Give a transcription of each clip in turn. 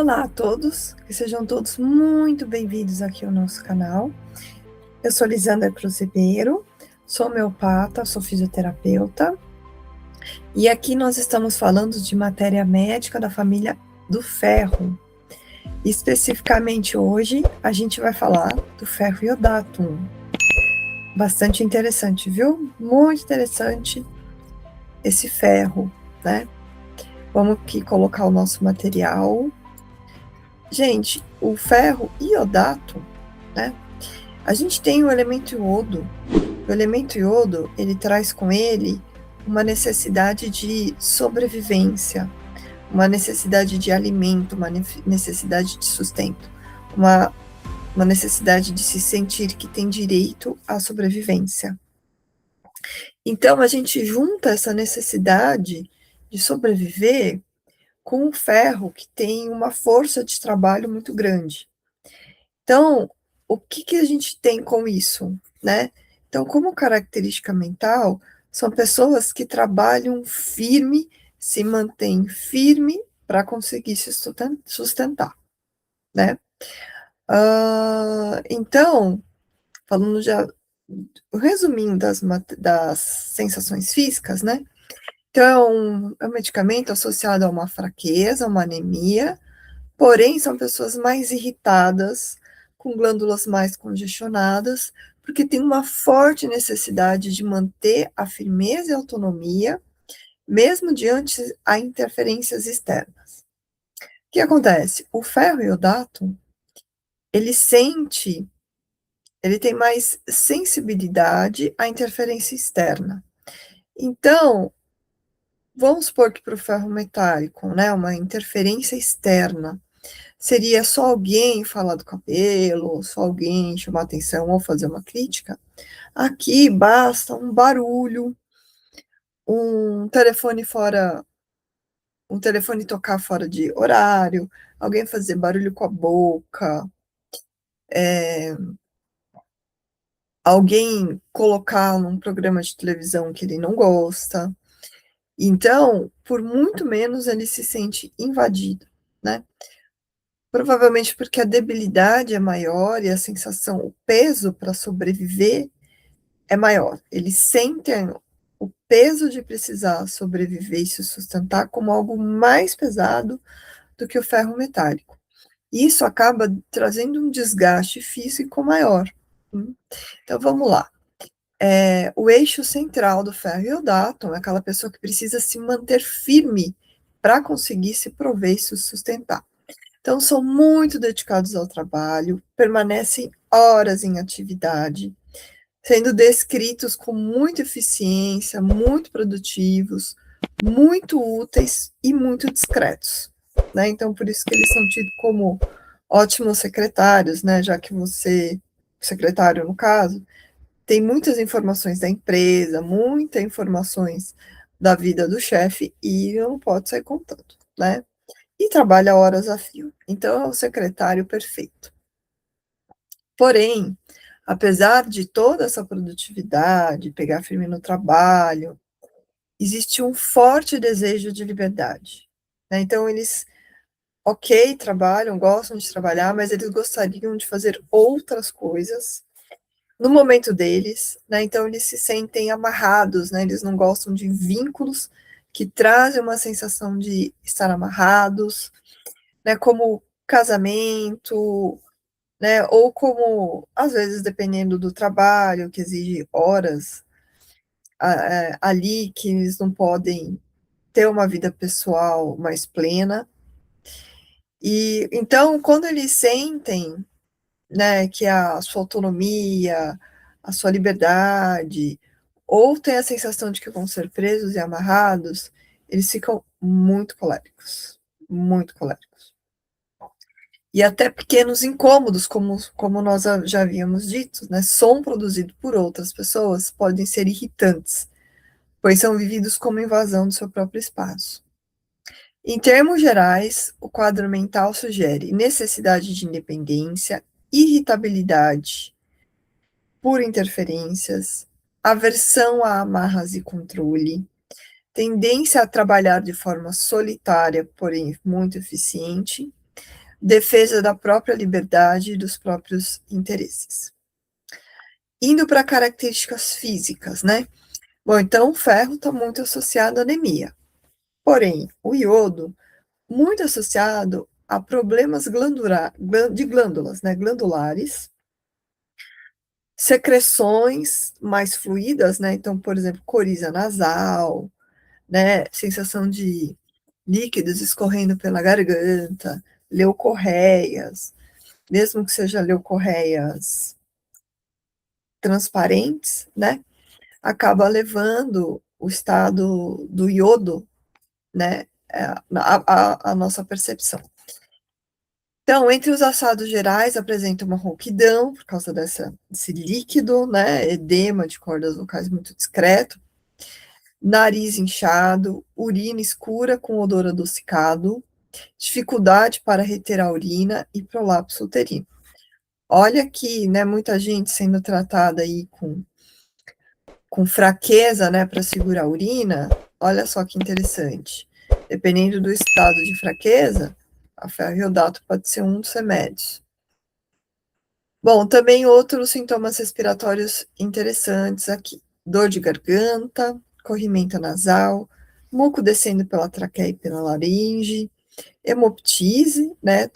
Olá a todos, que sejam todos muito bem-vindos aqui ao nosso canal. Eu sou Lisandra Cruz Ribeiro, sou homeopata, sou fisioterapeuta, e aqui nós estamos falando de matéria médica da família do ferro. Especificamente hoje, a gente vai falar do ferro iodato. Bastante interessante, viu? Muito interessante esse ferro, né? Vamos aqui colocar o nosso material. Gente, o ferro iodato, né? A gente tem o elemento iodo. O elemento iodo, ele traz com ele uma necessidade de sobrevivência, uma necessidade de alimento, uma necessidade de sustento, uma necessidade de se sentir que tem direito à sobrevivência. Então, a gente junta essa necessidade de sobreviver com o ferro, que tem uma força de trabalho muito grande. Então, o que a gente tem com isso, né? Então, como característica mental, são pessoas que trabalham firme, se mantêm firme para conseguir se sustentar, né? Então, falando já, resumindo das sensações físicas, né? Então, é um medicamento associado a uma fraqueza, uma anemia, porém, são pessoas mais irritadas, com glândulas mais congestionadas, porque tem uma forte necessidade de manter a firmeza e a autonomia, mesmo diante a interferências externas. O que acontece? O ferro iodato, ele ele tem mais sensibilidade à interferência externa. Então, vamos supor que para o ferro metálico, né, uma interferência externa, seria só alguém falar do cabelo, só alguém chamar atenção ou fazer uma crítica. Aqui basta um barulho, um telefone tocar fora de horário, alguém fazer barulho com a boca, alguém colocar num programa de televisão que ele não gosta. Então, por muito menos ele se sente invadido, né? Provavelmente porque a debilidade é maior e a sensação, o peso para sobreviver é maior. Eles sentem o peso de precisar sobreviver e se sustentar como algo mais pesado do que o ferro metálico. E isso acaba trazendo um desgaste físico maior. Então vamos lá. O eixo central do ferro iodato é aquela pessoa que precisa se manter firme para conseguir se prover e se sustentar. Então, são muito dedicados ao trabalho, permanecem horas em atividade, sendo descritos com muita eficiência, muito produtivos, muito úteis e muito discretos, né? Então, por isso que eles são tidos como ótimos secretários, né? Já que você, secretário no caso, tem muitas informações da empresa, muitas informações da vida do chefe e não pode sair contando, né? E trabalha horas a fio. Então, é o secretário perfeito. Porém, apesar de toda essa produtividade, pegar firme no trabalho, existe um forte desejo de liberdade, né? Então, eles, ok, trabalham, gostam de trabalhar, mas eles gostariam de fazer outras coisas no momento deles, né? Então, eles se sentem amarrados, né? Eles não gostam de vínculos que trazem uma sensação de estar amarrados, né? Como casamento, né? Ou como, às vezes, dependendo do trabalho, que exige horas ali, que eles não podem ter uma vida pessoal mais plena. E então, quando eles sentem, né, que a sua autonomia, a sua liberdade, ou tem a sensação de que vão ser presos e amarrados, eles ficam muito coléricos, muito coléricos. E até pequenos incômodos, como nós já havíamos dito, né? Som produzido por outras pessoas podem ser irritantes, pois são vividos como invasão do seu próprio espaço. Em termos gerais, o quadro mental sugere necessidade de independência, irritabilidade por interferências, aversão a amarras e controle, tendência a trabalhar de forma solitária, porém muito eficiente, defesa da própria liberdade e dos próprios interesses. Indo para características físicas, né? Bom, então o ferro está muito associado à anemia. Porém, o iodo, muito associado a problemas de glândulas, né? Glandulares, secreções mais fluídas, né? Então, por exemplo, coriza nasal, né? Sensação de líquidos escorrendo pela garganta, leucorreias, mesmo que seja leucorreias transparentes, né? Acaba levando o estado do iodo, né? A nossa percepção. Então, entre os achados gerais, apresenta uma rouquidão, por causa desse líquido, né? Edema de cordas vocais muito discreto, nariz inchado, urina escura com odor adocicado, dificuldade para reter a urina e prolapso uterino. Olha que, né, muita gente sendo tratada aí com fraqueza, né, para segurar a urina. Olha só que interessante. Dependendo do estado de fraqueza, a ferro-iodato pode ser um dos remédios. Bom, também outros sintomas respiratórios interessantes aqui: dor de garganta, corrimento nasal, muco descendo pela traqueia e pela laringe, hemoptise, né,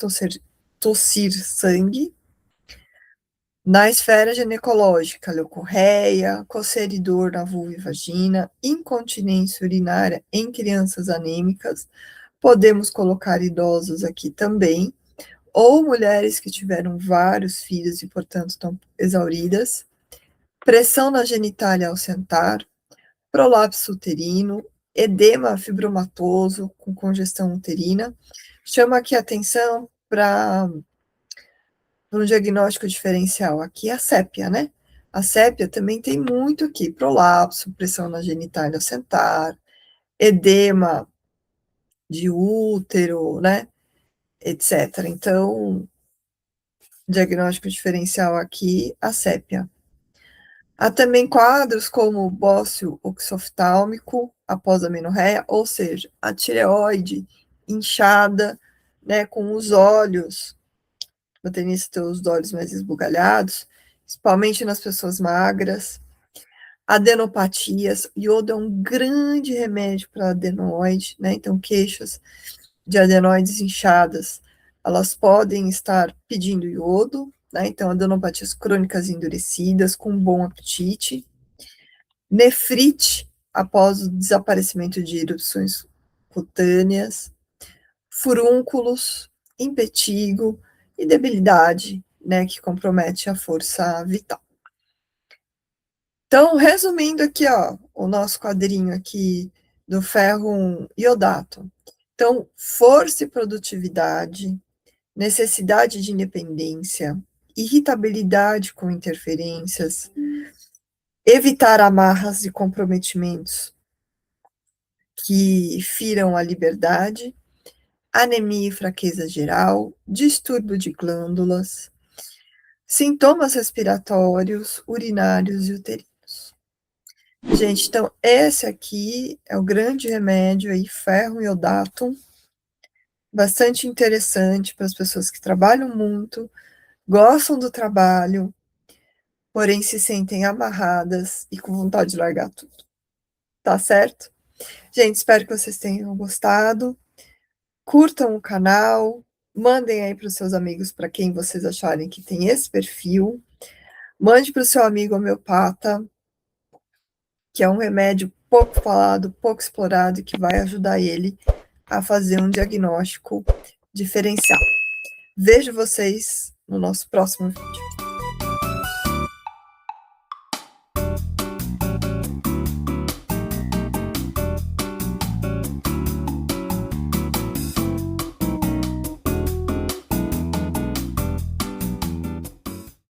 tossir sangue. Na esfera ginecológica, leucorreia, coceira e dor na vulva e vagina, incontinência urinária em crianças anêmicas, podemos colocar idosos aqui também, ou mulheres que tiveram vários filhos e, portanto, estão exauridas, pressão na genitália ao sentar, prolapso uterino, edema fibromatoso com congestão uterina. Chama aqui a atenção para um diagnóstico diferencial aqui a sépia, né? A sépia também tem muito aqui, prolapso, pressão na genitália ao sentar, edema de útero, né? Etc. Então, diagnóstico diferencial aqui, a sépia. Há também quadros como bócio oxoftálmico após a menorreia, ou seja, a tireoide inchada, né, com os olhos, o tenista ter os olhos mais esbugalhados, principalmente nas pessoas magras, adenopatias, iodo é um grande remédio para adenoide, né, então queixas de adenoides inchadas, elas podem estar pedindo iodo, né? Então, adenopatias crônicas endurecidas, com bom apetite, nefrite após o desaparecimento de erupções cutâneas, furúnculos, impetigo e debilidade, né, que compromete a força vital. Então, resumindo aqui, ó, o nosso quadrinho aqui do ferro iodato. Então, força e produtividade, necessidade de independência, irritabilidade com interferências, evitar amarras e comprometimentos que firam a liberdade, anemia e fraqueza geral, distúrbio de glândulas, sintomas respiratórios, urinários e uterinos. Gente, então esse aqui é o grande remédio aí, ferro iodato, bastante interessante para as pessoas que trabalham muito, gostam do trabalho, porém se sentem amarradas e com vontade de largar tudo. Tá certo? Gente, espero que vocês tenham gostado. Curtam o canal, mandem aí para os seus amigos, para quem vocês acharem que tem esse perfil. Mande para o seu amigo homeopata, que é um remédio pouco falado, pouco explorado e que vai ajudar ele a fazer um diagnóstico diferencial. Vejo vocês no nosso próximo vídeo.